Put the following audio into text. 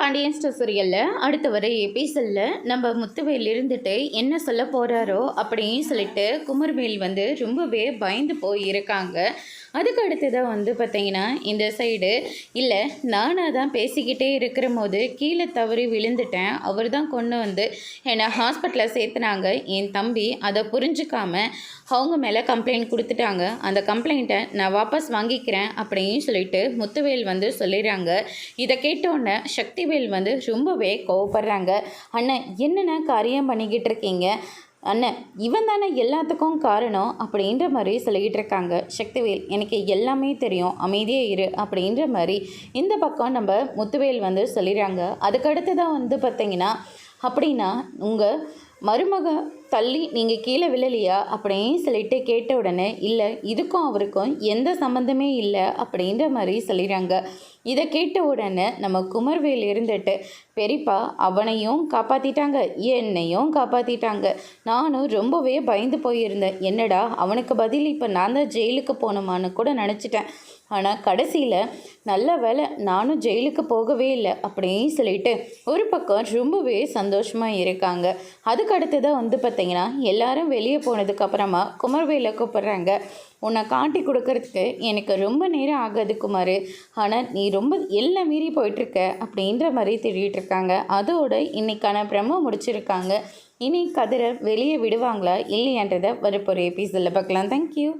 Pandian store சீரியலில் அடுத்த வர எபிசோடில் நம்ம முத்துவேல் இருந்துட்டு என்ன சொல்ல போகிறாரோ அப்படின்னு சொல்லிட்டு குமர்வேல் வந்து ரொம்பவே பயந்து போயிருக்காங்க. அதுக்கு அடுத்ததாக வந்து பார்த்திங்கன்னா இந்த சைடு இல்லை நானாக தான் பேசிக்கிட்டே இருக்கிற போது கீழே தவறி விழுந்துட்டேன், அவர் தான் கொண்டு வந்து என்னை ஹாஸ்பிட்டலில் சேர்த்துனாங்க. என் தம்பி அதை புரிஞ்சுக்காம அவங்க மேலே கம்ப்ளைண்ட் கொடுத்துட்டாங்க. அந்த கம்ப்ளைண்ட்டை நான் வாபஸ் வாங்கிக்கிறேன் அப்படின்னு சொல்லிட்டு முத்துவேல் வந்து சொல்லிடுறாங்க. இதை கேட்டோன்னே சக்திவேல் வந்து ரொம்பவே கோவப்படுறாங்க. அண்ணன் என்னென்ன காரியம் பண்ணிக்கிட்டு இருக்கீங்க அண்ணன், இவன் தானே எல்லாத்துக்கும் காரணம் அப்படின்ற மாதிரி சொல்லிக்கிட்டு இருக்காங்க. சக்திவேல் எனக்கு எல்லாமே தெரியும், அமைதியே இரு அப்படின்ற மாதிரி இந்த பக்கம் நம்ம முத்துவேல் வந்து சொல்லிடுறாங்க. அதுக்கடுத்து தான் வந்து பார்த்திங்கன்னா அப்படின்னா உங்கள் மருமக தள்ளி நீங்கள் கீழே விழலையா அப்படின்னு சொல்லிட்டு கேட்ட உடனே இல்லை இதுக்கும் அவருக்கும் எந்த சம்மந்தமே இல்லை அப்படின்ற மாதிரி சொல்லிடுறாங்க. இதை கேட்ட உடனே நம்ம குமர்வேல் இருந்துட்டு பெரியப்பா அவனையும் காப்பாற்றிட்டாங்க, என்னையும் காப்பாற்றிட்டாங்க, நானும் ரொம்பவே பயந்து போயிருந்தேன், என்னடா அவனுக்கு பதில் இப்போ நான் தான் ஜெயிலுக்கு போகணுமான்னு கூட நினச்சிட்டேன், ஆனால் கடைசியில் நல்ல வேலை நானும் ஜெயிலுக்கு போகவே இல்லை அப்படின்னு சொல்லிட்டு ஒரு பக்கம் ரொம்பவே சந்தோஷமாக இருக்காங்க. அதுக்கு அடுத்ததான் வந்து பார்த்திங்கன்னா எல்லாரும் வெளியே போனதுக்கப்புறமா குமர்வேலை கூப்பிட்றாங்க. உன்னை காட்டி கொடுக்கறதுக்கு எனக்கு ரொம்ப நேரம் ஆகாது குமார், ஆனால் நீ ரொம்ப எல்லாம் மீறி போயிட்டுருக்க அப்படின்ற மாதிரி தெரிவிட்டுருக்காங்க. அதோடு இன்னைக்கான பிரம்ம முடிச்சிருக்காங்க. இனி கதிரை வெளியே விடுவாங்களா இல்லையான்றதை வரப்போகிற எபிசோடில் பார்க்கலாம். தேங்க்யூ.